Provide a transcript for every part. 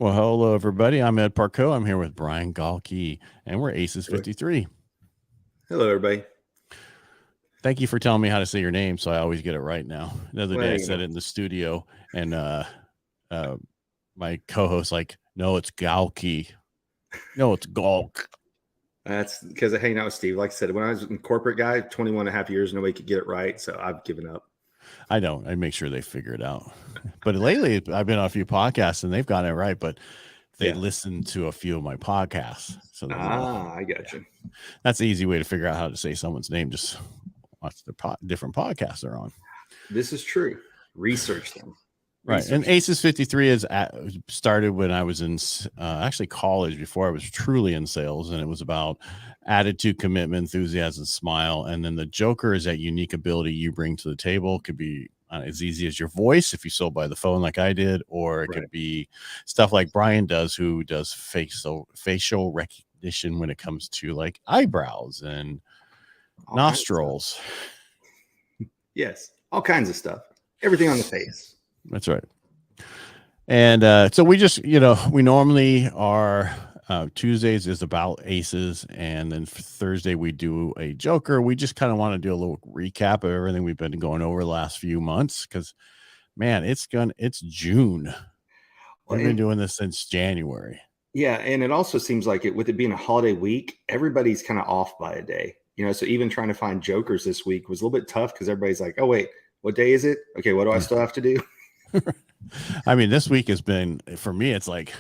Well, hello, everybody. I'm Ed Parcaut. I'm here with Brian Galke, and we're Aces53. Hello, everybody. Thank you for telling me how to say your name, so I always get it right now. The other day, I said it in the studio, and my co-host no, it's Galke. No, it's Galke. That's because I hang out with Steve. Like I said, when I was a corporate guy, 21 and a half years, nobody could get it right, so I've given up. I don't. I make sure they figure it out. But lately, I've been on a few podcasts, and they've gotten it right, but they listen to a few of my podcasts. So they know. I got you. That's the easy way to figure out how to say someone's name. Just watch the different podcasts they're on. This is true. Research them. Right. And Aces53 is started when I was in actually college, before I was truly in sales. And it was about attitude, commitment, enthusiasm, smile. And then the Joker is that unique ability you bring to the table. Could be as easy as your voice if you sold by the phone like I did, or it could be stuff like Brian does, who does facial recognition when it comes to like eyebrows and nostrils. Yes. All kinds of stuff. Everything on the face. That's right. And so we just, we normally are Tuesdays is about aces, and then Thursday we do a Joker. We just kind of want to do a little recap of everything we've been going over the last few months, because man, it's June. We've been doing this since January. Yeah, and it also seems like with it being a holiday week, everybody's kind of off by a day. So even trying to find Jokers this week was a little bit tough, because everybody's like, oh wait, what day is it? Okay, what do I still have to do? I mean, this week has been, for me, it's like,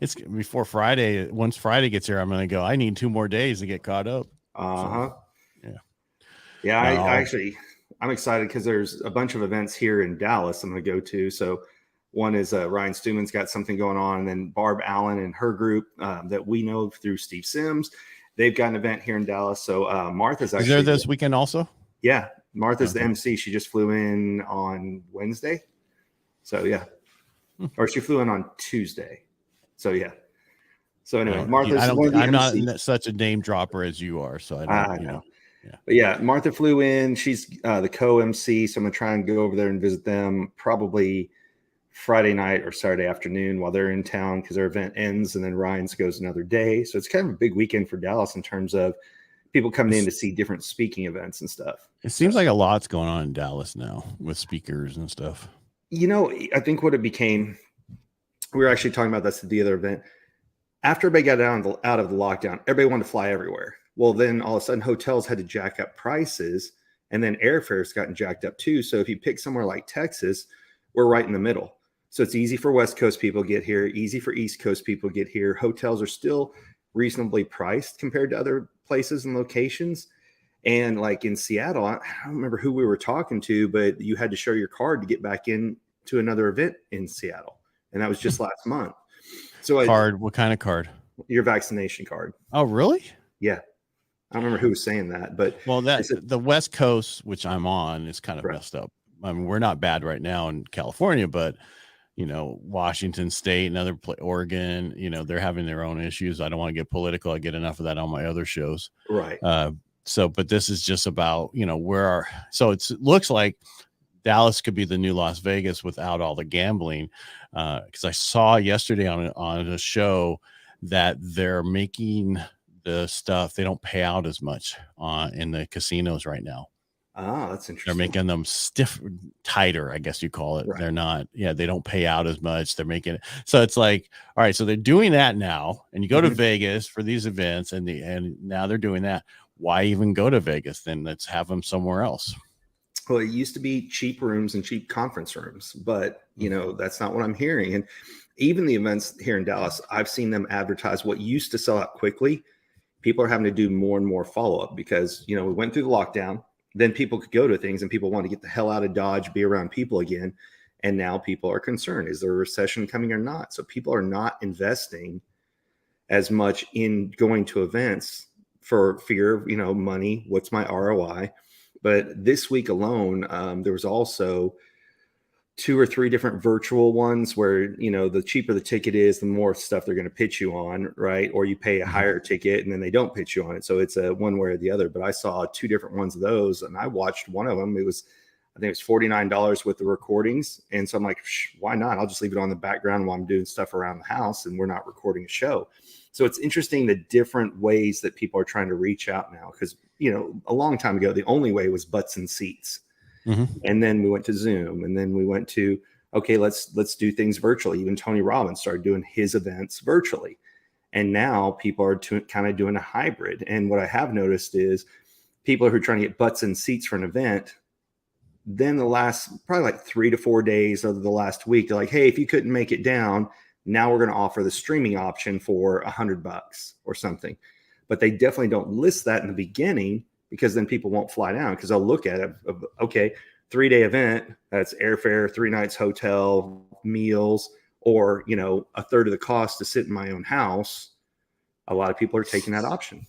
it's before Friday. Once Friday gets here, I'm going to go, I need 2 more days to get caught up. Yeah. I'm excited because there's a bunch of events here in Dallas I'm going to go to. So one is Ryan Stewman's got something going on, and then Barb Allen and her group that we know through Steve Sims, they've got an event here in Dallas. So Martha's actually there this weekend also. Yeah, Martha's the MC. She just flew in on Wednesday. So yeah, or she flew in on Tuesday. So yeah. So anyway, Martha's I'm not such a name dropper as you are, so I don't know. Yeah. But yeah, Martha flew in. She's the co-MC, so I'm gonna try and go over there and visit them probably Friday night or Saturday afternoon while they're in town, because their event ends, and then Ryan's goes another day. So it's kind of a big weekend for Dallas in terms of people coming in to see different speaking events and stuff. It seems like a lot's going on in Dallas now with speakers and stuff. I think what it became, we were actually talking about this at the other event. After everybody got out of the lockdown, everybody wanted to fly everywhere. Well, then all of a sudden hotels had to jack up prices, and then airfares gotten jacked up too. So if you pick somewhere like Texas, we're right in the middle. So it's easy for West Coast people to get here, easy for East Coast people to get here. Hotels are still reasonably priced compared to other places and locations. And like in Seattle, I don't remember who we were talking to, but you had to show your card to get back in to another event in Seattle. And that was just last month. So what kind of card? Your vaccination card. Oh, really? Yeah. I don't remember who was saying that, but the West Coast, which I'm on, is kind of messed up. I mean, we're not bad right now in California, but Washington State and other Oregon, they're having their own issues. I don't want to get political. I get enough of that on my other shows. Right. But this is just about, it looks like Dallas could be the new Las Vegas without all the gambling. Because I saw yesterday on a show that they're making the stuff, they don't pay out as much in the casinos right now. Ah, that's interesting. They're making them tighter, I guess you call it. Right. They're not, they don't pay out as much. They're making it. So it's like, all right, so they're doing that now. And you go to Vegas for these events, and now they're doing that. Why even go to Vegas? Then let's have them somewhere else. Well, it used to be cheap rooms and cheap conference rooms, but that's not what I'm hearing. And even the events here in Dallas, I've seen them advertise what used to sell out quickly. People are having to do more and more follow-up because, we went through the lockdown. Then people could go to things and people want to get the hell out of Dodge, be around people again. And now people are concerned. Is there a recession coming or not? So people are not investing as much in going to events for fear of, money. What's my ROI? But this week alone, there was also 2 or 3 different virtual ones where, the cheaper the ticket is, the more stuff they're going to pitch you on, right? Or you pay a higher ticket and then they don't pitch you on it. So it's a one way or the other. But I saw 2 different ones of those, and I watched one of them. It was, I think it's $49 with the recordings. And so I'm like, why not? I'll just leave it on the background while I'm doing stuff around the house and we're not recording a show. So it's interesting the different ways that people are trying to reach out now. Because, you know, a long time ago, the only way was butts and seats. And then we went to Zoom, and then we went to, okay, let's do things virtually. Even Tony Robbins started doing his events virtually. And now people are kind of doing a hybrid. And what I have noticed is people who are trying to get butts and seats for an event, then the last probably like 3 to 4 days of the last week, they're like, hey, if you couldn't make it down, now we're going to offer the streaming option for $100 or something. But they definitely don't list that in the beginning, because then people won't fly down, because they'll look at it. Okay, 3-day event, that's airfare, 3 nights hotel, meals, or, you know, a third of the cost to sit in my own house. A lot of people are taking that option.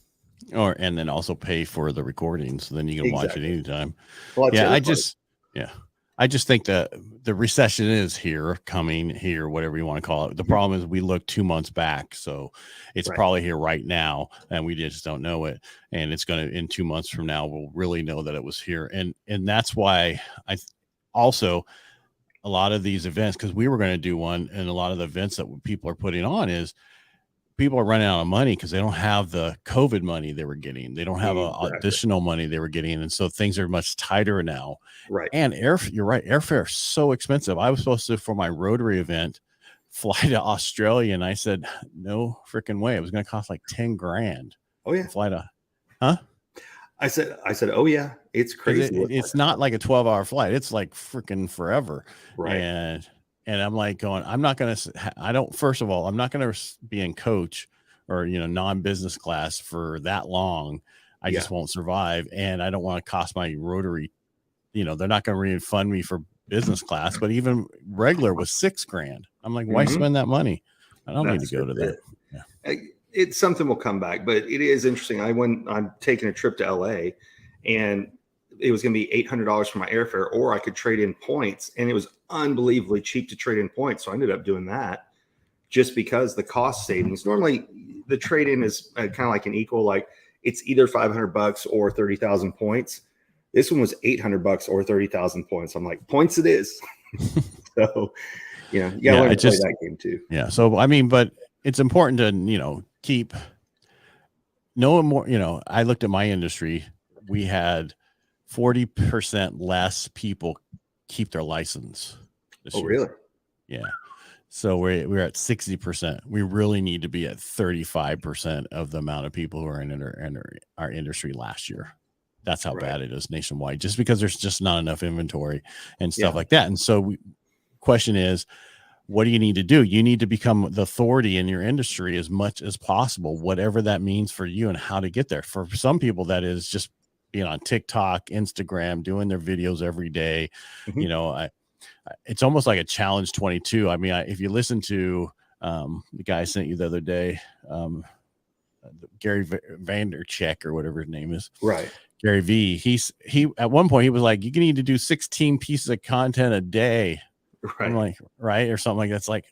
And then also pay for the recording, so then you can watch it anytime. Well, I just think that the recession is coming here, whatever you want to call it. The problem is we look 2 months back, so it's probably here right now, and we just don't know it. And it's going to, in 2 months from now, we'll really know that it was here. And that's why also a lot of these events, because we were going to do one, and a lot of the events that people are putting on is people are running out of money because they don't have the COVID money they were getting. They don't have additional money they were getting. And so things are much tighter now. Right. And you're right. Airfare is so expensive. I was supposed to, for my Rotary event, fly to Australia. And I said, no freaking way. It was going to cost like 10 grand. Oh yeah. Fly to, huh? I said, oh yeah, it's crazy. It's not like a 12-hour flight. It's like freaking forever. Right. And I'm like going, first of all, I'm not going to be in coach or, you know, non-business class for that long. I just won't survive. And I don't want to cost my Rotary, you know, they're not going to refund me for business class, but even regular was $6 grand. I'm like, why spend that money? I don't need to go to that. Yeah. It's something will come back, but it is interesting. I'm taking a trip to LA, and it was going to be $800 for my airfare, or I could trade in points, and it was unbelievably cheap to trade in points. So I ended up doing that just because the cost savings. Normally the trade in is kind of like an equal, like it's either $500 or 30,000 points. This one was $800 or 30,000 points. I'm like, points it is. So, you know, you gotta learn to play that game too. Yeah. So, I mean, but it's important to, you know, keep knowing more. You know, I looked at my industry. We had 40% less people keep their license this year. Really? Yeah. So we're at 60%. We really need to be at 35% of the amount of people who are in our industry last year. That's how bad it is nationwide, just because there's just not enough inventory and stuff like that. And so question is, what do you need to do? You need to become the authority in your industry as much as possible, whatever that means for you and how to get there. For some people, that is just being on TikTok, Instagram, doing their videos every day. You know, it's almost like a challenge 22. I mean, if you listen to the guy I sent you the other day, Gary Vandercheck or whatever his name is. Right. Gary V. He at one point he was like, you need to do 16 pieces of content a day. Right. I'm like, right. Or something like that's like,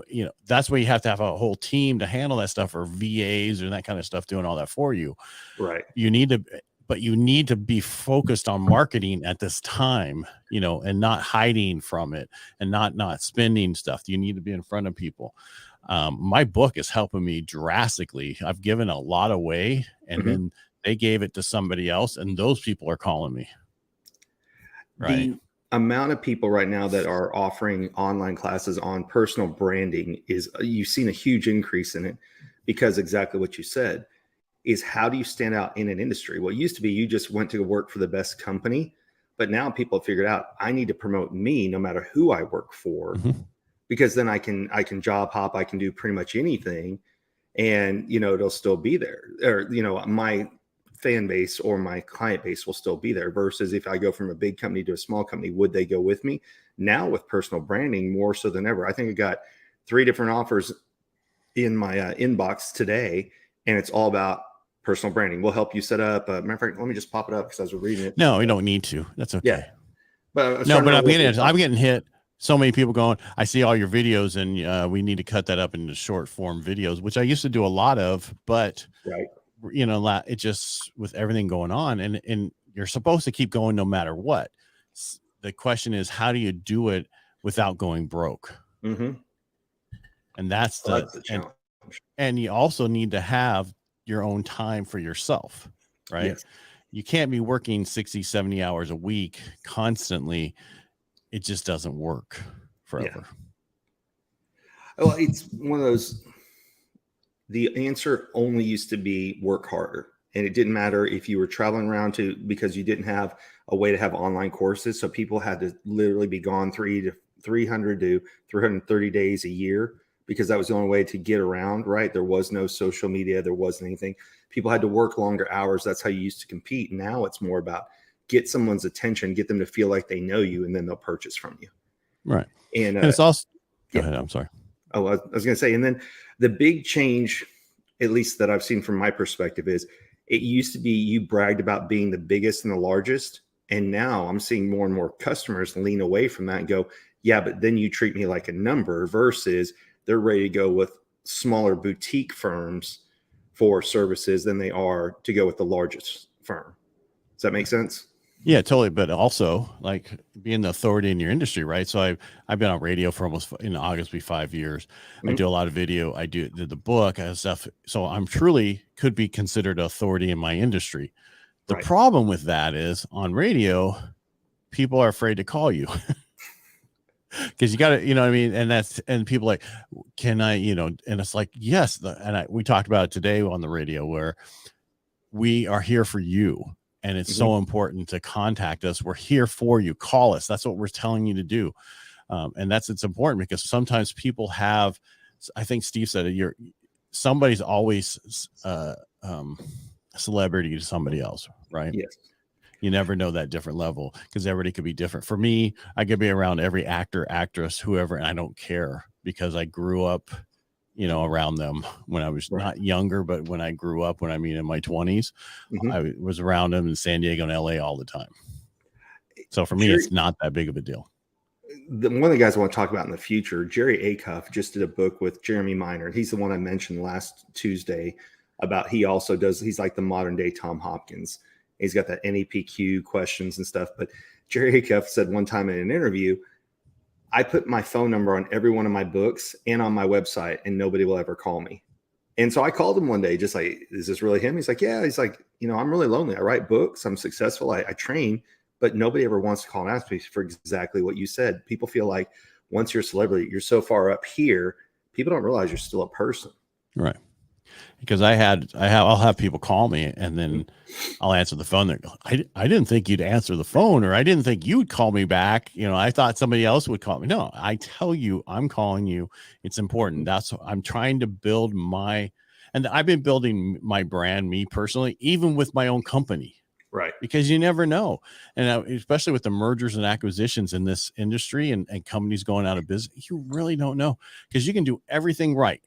you know, that's where you have to have a whole team to handle that stuff, or VAs or that kind of stuff doing all that for you. Right. You need to be focused on marketing at this time, you know, and not hiding from it and not spending stuff. You need to be in front of people. My book is helping me drastically. I've given a lot away, and then they gave it to somebody else, and those people are calling me. Right. The amount of people right now that are offering online classes on personal branding you've seen a huge increase in it, because exactly what you said is, how do you stand out in an industry? Well, it used to be you just went to work for the best company, but now people have figured out, I need to promote me no matter who I work for, because then I can job hop, I can do pretty much anything, and, you know, it'll still be there, or, you know, my fan base or my client base will still be there, versus if I go from a big company to a small company, would they go with me? Now with personal branding, more so than ever. I think I got 3 different offers in my inbox today, and it's all about personal branding. We'll help you set up. Matter of fact, let me just pop it up because I was reading it. No, you don't need to. That's okay. Yeah. But I'm getting hit. So many people going, I see all your videos, and we need to cut that up into short form videos, which I used to do a lot of, but you know, it just, with everything going on, and you're supposed to keep going no matter what. The question is, how do you do it without going broke? Mm-hmm. And that's Well, that's the challenge. And you also need to have your own time for yourself, right? Yes. You can't be working 60, 70 hours a week constantly. It just doesn't work forever. Yeah. Well, it's one of those, the answer only used to be work harder. And it didn't matter if you were traveling around because you didn't have a way to have online courses. So people had to literally be gone 300 to 330 days a year, because that was the only way to get around, right? There was no social media. There wasn't anything. People had to work longer hours. That's how you used to compete. Now it's more about get someone's attention, get them to feel like they know you, and then they'll purchase from you. Right. And it's also, go ahead. I'm sorry. Oh, I was going to say, and then the big change, at least that I've seen from my perspective, is it used to be you bragged about being the biggest and the largest. And now I'm seeing more and more customers lean away from that and go, yeah, but then you treat me like a number, versus they're ready to go with smaller boutique firms for services than they are to go with the largest firm. Does that make sense? Yeah, totally. But also, like, being the authority in your industry, right? So I've been on radio for almost, in August, be 5 years. Mm-hmm. I do a lot of video. I did the book and stuff. So I'm truly could be considered authority in my industry. The problem with that is, on radio, people are afraid to call you. Because you got to, you know what I mean? And people like, can I, and it's like, yes. We talked about it today on the radio, where we are here for you. And it's so important to contact us. We're here for you. Call us. That's what we're telling you to do. And it's important, because sometimes people have, I think Steve said it, somebody's always a celebrity to somebody else, right? Yes. You never know that different level, because everybody could be different. For me, I could be around every actor, actress, whoever, and I don't care, because I grew up, around them when I was not younger, but when I grew up, in my 20s, I was around them in San Diego and LA all the time. So for me, it's not that big of a deal. One of the guys I want to talk about in the future, Jerry Acuff, just did a book with Jeremy Minor. He's the one I mentioned last Tuesday about, he's like the modern day Tom Hopkins. He's got that NEPQ questions and stuff. But Jerry Acuff said one time in an interview, I put my phone number on every one of my books and on my website, and nobody will ever call me. And so I called him one day, just like, is this really him? He's like, yeah. He's like, I'm really lonely. I write books. I'm successful. I train, but nobody ever wants to call and ask me for exactly what you said. People feel like once you're a celebrity, you're so far up here, people don't realize you're still a person. Right. Because I'll have people call me, and then I'll answer the phone. I didn't think you'd answer the phone, or I didn't think you'd call me back. I thought somebody else would call me. No, I tell you, I'm calling you. It's important. I'm trying to build and I've been building my brand, me personally, even with my own company. Right. Because you never know. And especially with the mergers and acquisitions in this industry and companies going out of business, you really don't know, because you can do everything right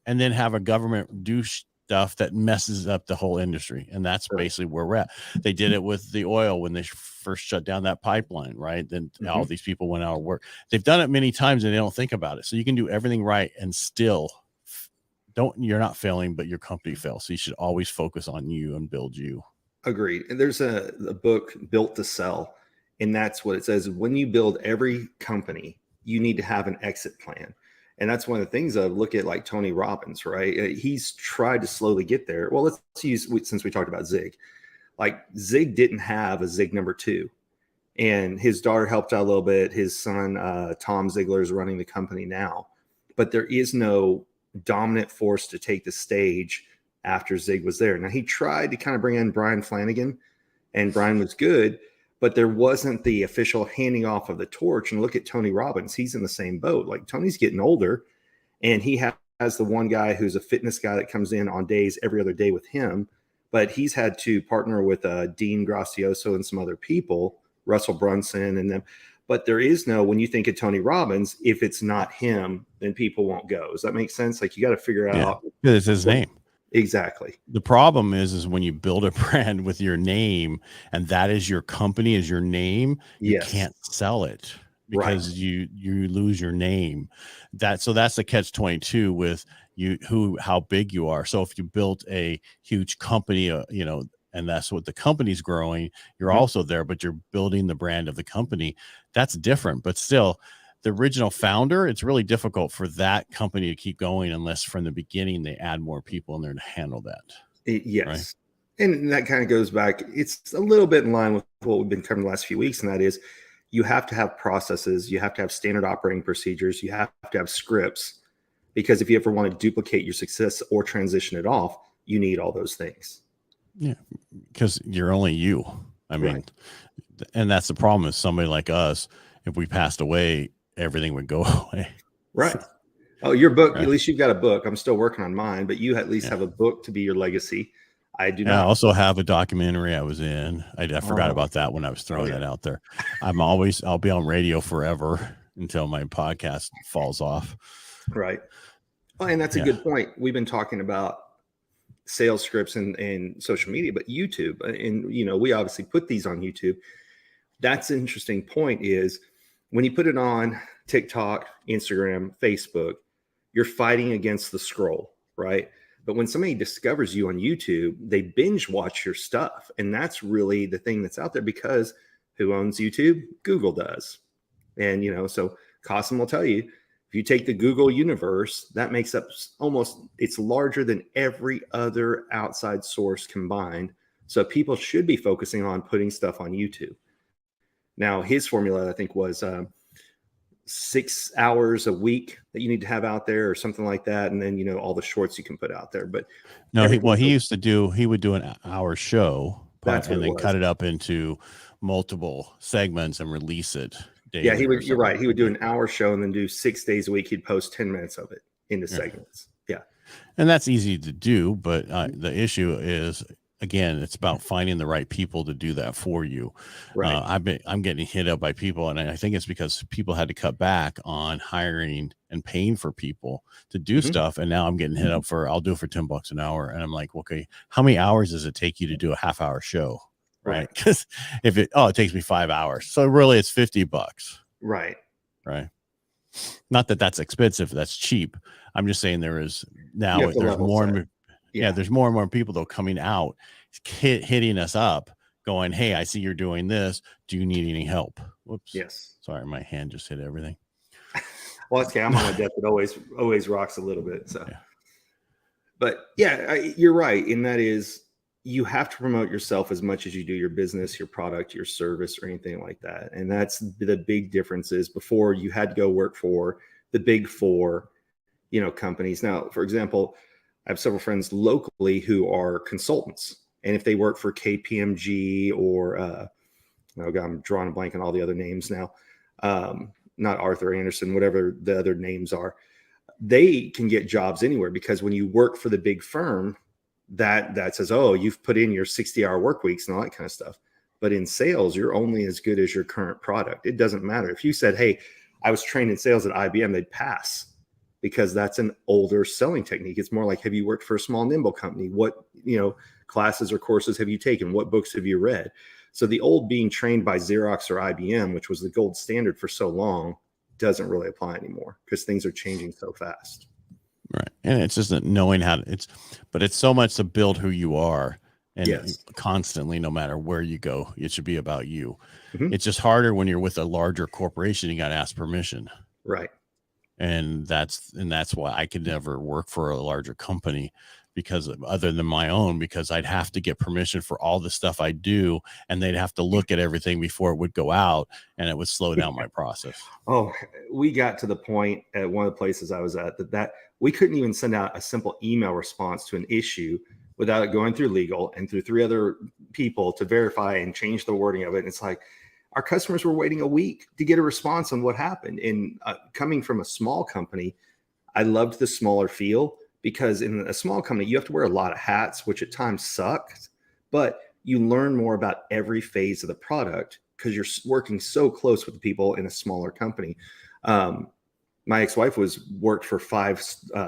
and then have a government do stuff that messes up the whole industry. And that's basically where we're at. They did it with the oil when they first shut down that pipeline, right? Then all these people went out of work. They've done it many times and they don't think about it. So you can do everything right and still you're not failing, but your company fails. So you should always focus on you and build you. Agreed. And there's a book, Built to Sell. And that's what it says. When you build every company, you need to have an exit plan. And that's one of the things I look at, like Tony Robbins, right? He's tried to slowly get there. Well, let's use, since we talked about Zig, like Zig didn't have a Zig number 2, and his daughter helped out a little bit. His son, Tom Ziegler, is running the company now, but there is no dominant force to take the stage after Zig was there. Now, he tried to kind of bring in Brian Flanagan, and Brian was good, but there wasn't the official handing off of the torch. And look at Tony Robbins. He's in the same boat. Like, Tony's getting older, and he has the one guy who's a fitness guy that comes in on days every other day with him, but he's had to partner with Dean Gracioso and some other people, Russell Brunson and them. But there is no, when you think of Tony Robbins, if it's not him, then people won't go. Does that make sense? Like, you got to figure out. It's his name. Exactly. The problem is when you build a brand with your name, and that is your company, is your name, you can't sell it because you lose your name. So that's the catch-22 with you, how big you are. So if you built a huge company, and that's what the company's growing. You're also there, but you're building the brand of the company. That's different, but still the original founder, it's really difficult for that company to keep going unless from the beginning they add more people in there to handle that. Yes. Right? And that kind of goes back. It's a little bit in line with what we've been covering the last few weeks. And that is, you have to have processes. You have to have standard operating procedures. You have to have scripts, because if you ever want to duplicate your success or transition it off, you need all those things. Yeah. Because you're only you. I mean, Right. And that's the problem is somebody like us, if we passed away, everything would go away. Right. Oh, your book, Right. at least you've got a book. I'm still working on mine, but you at least have a book to be your legacy. I do And I not. also have a documentary I was in. I forgot about that when I was throwing that out there. I'll be on radio forever until my podcast falls off. Right. Oh, and that's a good point. We've been talking about sales scripts and social media, but YouTube, and we obviously put these on YouTube. That's an interesting point, is when you put it on TikTok, Instagram, Facebook, you're fighting against the scroll, right? But when somebody discovers you on YouTube, they binge watch your stuff. And that's really the thing that's out there, because who owns YouTube? Google does. And, so Cosm will tell you, if you take the Google universe, that makes up it's larger than every other outside source combined. So people should be focusing on putting stuff on YouTube. Now, his formula, I think, was 6 hours a week that you need to have out there or something like that. And then, all the shorts you can put out there. But no, he would do an hour show and then cut it up into multiple segments and release it daily. Yeah, you're right. He would do an hour show and then do 6 days a week. He'd post 10 minutes of it into segments. Yeah. And that's easy to do. But the issue is, again, it's about finding the right people to do that for you. Right. I'm getting hit up by people, and I think it's because people had to cut back on hiring and paying for people to do stuff. And now I'm getting hit up I'll do it for $10 an hour. And I'm like, okay, how many hours does it take you to do a half-hour show? Right. Because it takes me 5 hours. So really it's $50. Right. Right. Not that that's expensive. That's cheap. I'm just saying there's more and there's more and more people though coming out, hitting us up going, hey, I see you're doing this. Do you need any help? Whoops. Yes. Sorry. My hand just hit everything. Well, it's okay. I'm on a desk that always rocks a little bit. So, but you're right. And that is, you have to promote yourself as much as you do your business, your product, your service, or anything like that. And that's the big difference. Is before you had to go work for the big four, companies. Now, for example, I have several friends locally who are consultants. And if they work for KPMG or, I'm drawing a blank on all the other names now, not Arthur Anderson, whatever the other names are, they can get jobs anywhere, because when you work for the big firm, that says, oh, you've put in your 60-hour work weeks and all that kind of stuff. But in sales, you're only as good as your current product. It doesn't matter. If you said, hey, I was trained in sales at IBM, they'd pass, because that's an older selling technique. It's more like, have you worked for a small, nimble company? What, classes or courses have you taken? What books have you read? So the old being trained by Xerox or IBM, which was the gold standard for so long, doesn't really apply anymore, because things are changing so fast. Right. And it's just knowing but it's so much to build who you are. And constantly, no matter where you go, it should be about you. Mm-hmm. It's just harder when you're with a larger corporation. You got to ask permission. Right. And that's why I could never work for a larger company, because other than my own, because I'd have to get permission for all the stuff I do, and they'd have to look at everything before it would go out, and it would slow down my process. Oh, we got to the point at one of the places I was at that we couldn't even send out a simple email response to an issue without it going through legal and through 3 other people to verify and change the wording of it. And it's like, our customers were waiting a week to get a response on what happened. And coming from a small company, I loved the smaller feel, because in a small company, you have to wear a lot of hats, which at times sucks, but you learn more about every phase of the product because you're working so close with the people in a smaller company. My ex-wife worked for 5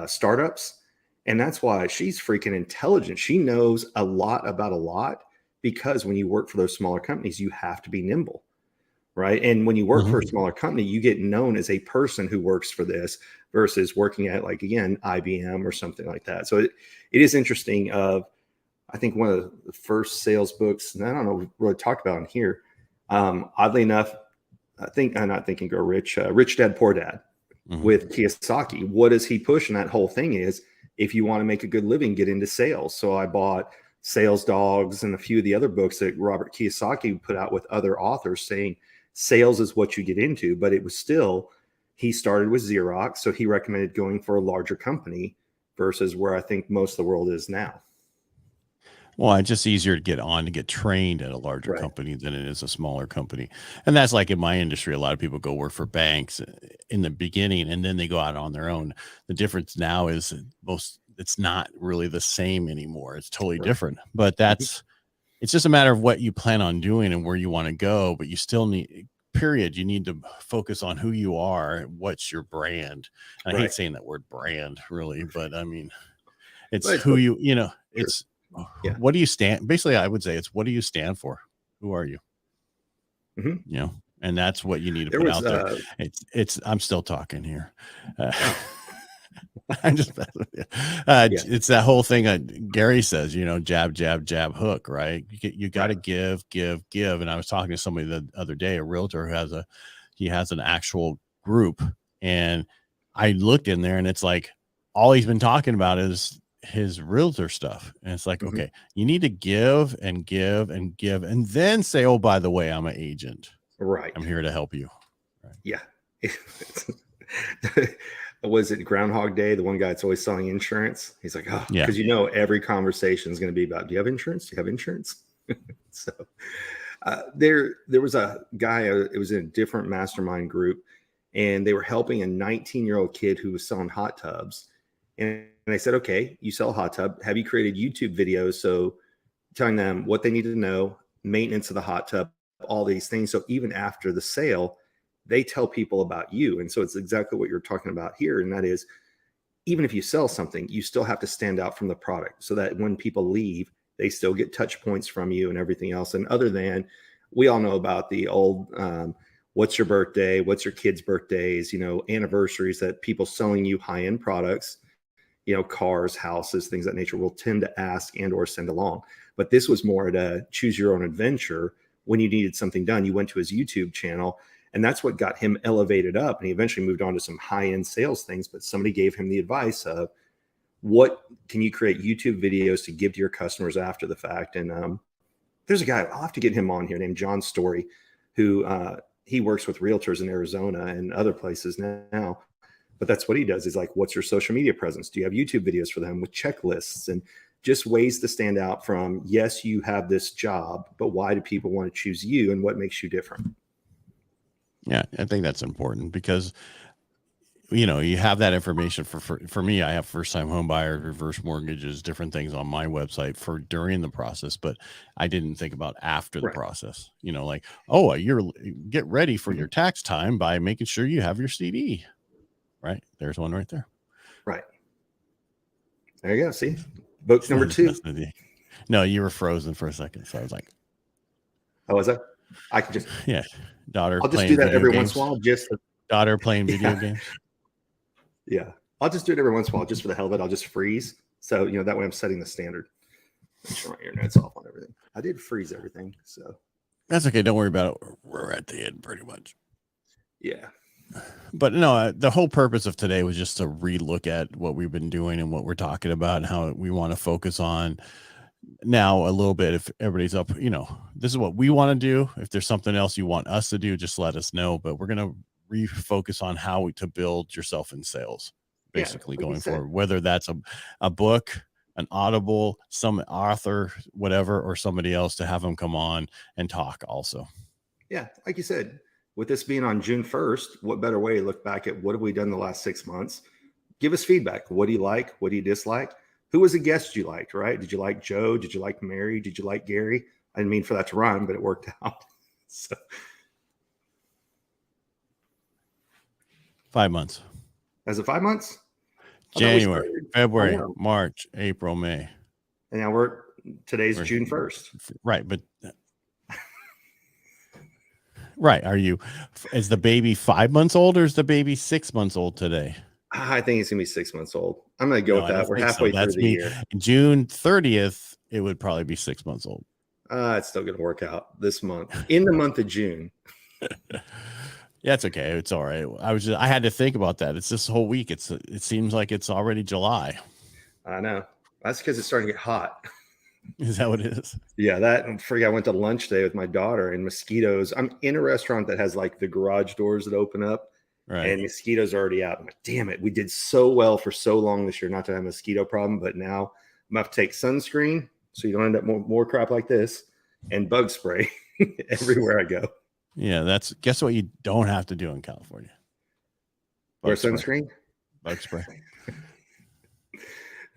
startups, and that's why she's freaking intelligent. She knows a lot about a lot, because when you work for those smaller companies, you have to be nimble, right? And when you work for a smaller company, you get known as a person who works for this versus working at, like, again, IBM or something like that. So it is interesting. I think one of the first sales books, and I don't know, we really talked about in here. Oddly enough, I think I'm not thinking Go Rich, Rich Dad Poor Dad with Kiyosaki. What does he push in that whole thing is, if you want to make a good living, get into sales. So I bought Sales Dogs and a few of the other books that Robert Kiyosaki put out with other authors saying sales is what you get into. But it was still, he started with Xerox. So he recommended going for a larger company versus where I think most of the world is now. Well, it's just easier to get trained at a larger company than it is a smaller company. And that's like in my industry, a lot of people go work for banks in the beginning and then they go out on their own. The difference now is it's not really the same anymore. It's totally different, but it's just a matter of what you plan on doing and where you want to go, but you still need, you need to focus on who you are. What's your brand? And I hate saying that word brand really, but I mean, it's who it's, what do you stand? Basically, I would say it's what do you stand for? Who are you? And that's what you need to put out there. I'm still talking here. I'm just, it's that whole thing Gary says, jab, jab, jab, hook, right? You got to give. And I was talking to somebody the other day, a realtor who has an actual group, and I looked in there and it's like, all he's been talking about is his realtor stuff. And it's like, okay, you need to give and give and give, and then say, oh, by the way, I'm an agent. Right. I'm here to help you. Right. Yeah. Was it Groundhog Day? The one guy that's always selling insurance. He's like, oh, because every conversation is going to be about, do you have insurance? Do you have insurance? So there was a guy, it was in a different mastermind group, and they were helping a 19-year-old kid who was selling hot tubs. And I said, okay, you sell a hot tub. Have you created YouTube videos? So telling them what they need to know, maintenance of the hot tub, all these things. So even after the sale, they tell people about you. And so it's exactly what you're talking about here. And that is, even if you sell something, you still have to stand out from the product so that when people leave, they still get touch points from you and everything else. And other than, we all know about the old, what's your birthday? What's your kids' birthdays? Anniversaries that people selling you high-end products, cars, houses, things of that nature will tend to ask and or send along. But this was more at a choose your own adventure. When you needed something done, you went to his YouTube channel, and that's what got him elevated up. And he eventually moved on to some high-end sales things, but somebody gave him the advice of, what can you create YouTube videos to give to your customers after the fact? And there's a guy, I'll have to get him on here, named John Story, who he works with realtors in Arizona and other places now. But that's what he does, is like, what's your social media presence? Do you have YouTube videos for them with checklists and just ways to stand out from, yes, you have this job, but why do people want to choose you and what makes you different? Yeah, I think that's important because, you have that information for me. I have first-time home buyer, reverse mortgages, different things on my website for during the process, but I didn't think about after the process, like, oh, get ready for your tax time by making sure you have your CD. Right. There's one right there. Right. There you go. See, book number 2. No, you were frozen for a second. So I was like, oh, was that? I can just, daughter. I'll just do that every once in a while. Daughter playing video games. Yeah. I'll just do it every once in a while, just for the hell of it. I'll just freeze. So, that way I'm setting the standard. Make sure my internet's off on everything. I did freeze everything. So that's okay. Don't worry about it. We're at the end pretty much. Yeah. But no, the whole purpose of today was just to relook at what we've been doing and what we're talking about and how we want to focus on now a little bit. If everybody's up, this is what we want to do. If there's something else you want us to do, just let us know. But we're going to refocus on how to build yourself in sales, basically, going forward, whether that's a book, an Audible, some author, whatever, or somebody else to have them come on and talk also. Yeah. Like you said, with this being on June 1st, what better way to look back at what have we done the last 6 months? Give us feedback. What do you like? What do you dislike? Who was a guest you liked, right? Did you like Joe? Did you like Mary? Did you like Gary? I didn't mean for that to rhyme, but it worked out. So 5 months. Is it 5 months? January, February, March, April, May. And now today's June 1st. Right. But right. Is the baby 5 months old or is the baby 6 months old today? I think it's going to be 6 months old. I'm going to go with that. We're halfway through the year. June 30th it would probably be 6 months old. It's still going to work out this month, in the month of June. Yeah, it's okay. It's all right. I had to think about that. It's this whole week. It seems like it's already July. I know. That's because it's starting to get hot. Is that what it is? Yeah, that. And I went to lunch today with my daughter, and mosquitoes. I'm in a restaurant that has like the garage doors that open up, Right. and mosquitoes are already out. I'm like, damn it, we did so well for so long this year not to have a mosquito problem, but now I'm gonna have to take sunscreen so you don't end up more crap like this, and bug spray everywhere I go. Yeah, guess what you don't have to do in California? Wear sunscreen? Bug spray.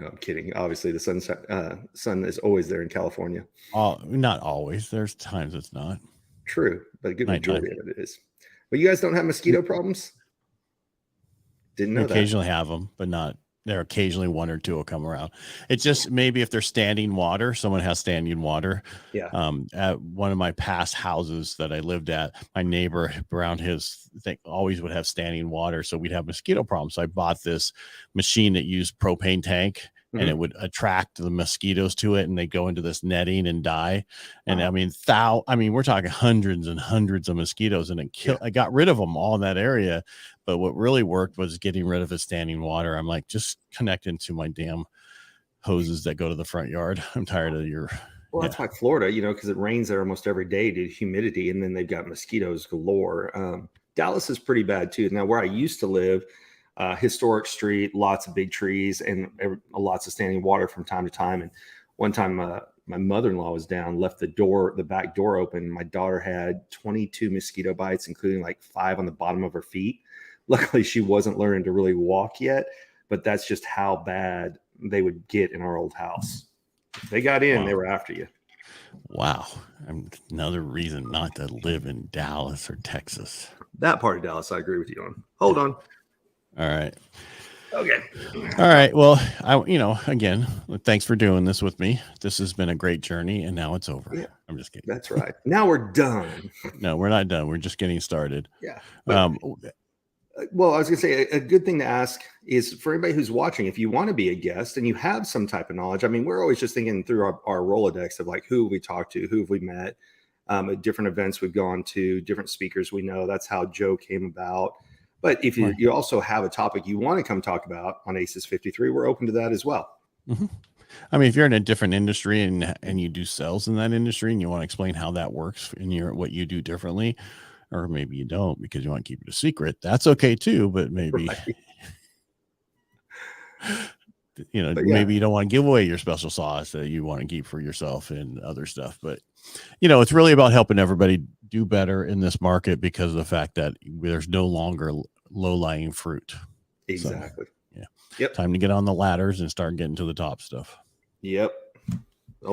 No, I'm kidding. Obviously, the sun is always there in California. Not always. There's times it's not. True, but a good majority of it is. But you guys don't have mosquito problems? Didn't know that. Occasionally have them, but not. There occasionally one or two will come around. It's just maybe if they're standing water, someone has standing water. Yeah. At one of my past houses that I lived at, my neighbor around his thing always would have standing water, so we'd have mosquito problems. So I bought this machine that used propane tank, and it would attract the mosquitoes to it, and they go into this netting and die. And I mean, we're talking hundreds and hundreds of mosquitoes, and I got rid of them all in that area. But what really worked was getting rid of the standing water. I'm like, just connect into my damn hoses that go to the front yard. I'm tired of your. Well, that's like Florida, because it rains there almost every day due to humidity, and then they've got mosquitoes galore. Dallas is pretty bad too. Now, where I used to live, historic street, lots of big trees, and lots of standing water from time to time. And one time, my mother-in-law was down, left the back door open. My daughter had 22 mosquito bites, including like 5 on the bottom of her feet. Luckily, she wasn't learning to really walk yet, but that's just how bad they would get in our old house. If they got in, they were after you. Wow. Another reason not to live in Dallas or Texas. That part of Dallas, I agree with you on. Hold on. All right. Okay. All right. Well, again, thanks for doing this with me. This has been a great journey, and now it's over. Yeah. I'm just kidding. That's right. Now we're done. No, we're not done. We're just getting started. Yeah. Well, I was going to say a good thing to ask is for anybody who's watching, if you want to be a guest and you have some type of knowledge. I mean, we're always just thinking through our Rolodex of like, who have we talked to, who have we met, at different events we've gone to, different speakers we know. That's how Joe came about. But if you also have a topic you want to come talk about on Aces53, we're open to that as well. Mm-hmm. I mean, if you're in a different industry and you do sales in that industry and you want to explain how that works in what you do differently, or maybe you don't because you want to keep it a secret, that's okay too. But maybe, maybe you don't want to give away your special sauce that you want to keep for yourself and other stuff. But, it's really about helping everybody do better in this market because of the fact that there's no longer low-lying fruit. Exactly. So, yeah. Yep. Time to get on the ladders and start getting to the top stuff. Yep.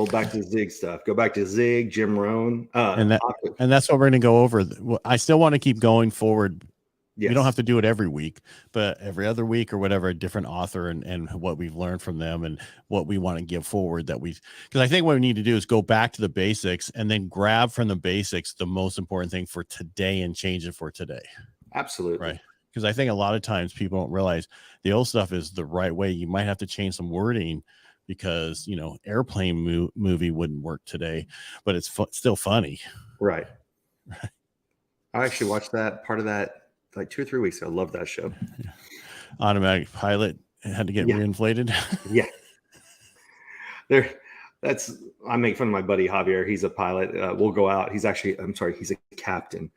Back to the Zig stuff. Go back to Zig, Jim Rohn. And that's what we're going to go over. I still want to keep going forward. Yes. We don't have to do it every week, but every other week or whatever, a different author and what we've learned from them and what we want to give forward because I think what we need to do is go back to the basics and then grab from the basics the most important thing for today and change it for today. Absolutely. Right. Because I think a lot of times people don't realize the old stuff is the right way. You might have to change some wording because, airplane movie wouldn't work today, but it's still funny. Right. I actually watched that part of that like 2 or 3 weeks ago. I love that show. Yeah. Automatic Pilot had to get reinflated. Yeah. I make fun of my buddy Javier. He's a pilot. We'll go out. He's a captain.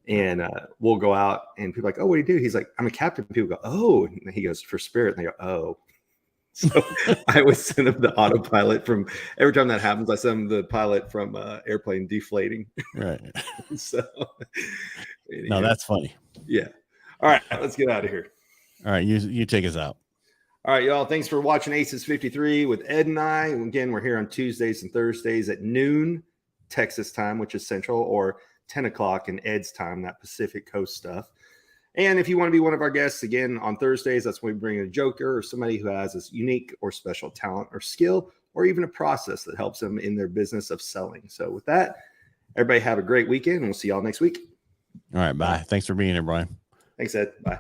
And we'll go out and people are like, oh, what do you do? He's like, I'm a captain. People go, oh, and he goes, for Spirit. And they go, oh. So I would send him the autopilot from every time that happens. I send him the pilot from airplane deflating. Right. So anyway. No, that's funny. Yeah. All right, let's get out of here. All right, you take us out. All right, y'all. Thanks for watching Aces53 with Ed and I. Again, we're here on Tuesdays and Thursdays at noon Texas time, which is Central, or 10 o'clock in Ed's time, that Pacific Coast stuff. And if you want to be one of our guests again on Thursdays, that's when we bring in a joker or somebody who has this unique or special talent or skill, or even a process that helps them in their business of selling. So with that, everybody have a great weekend, and we'll see y'all next week. All right. Bye. Thanks for being here, Brian. Thanks, Ed. Bye.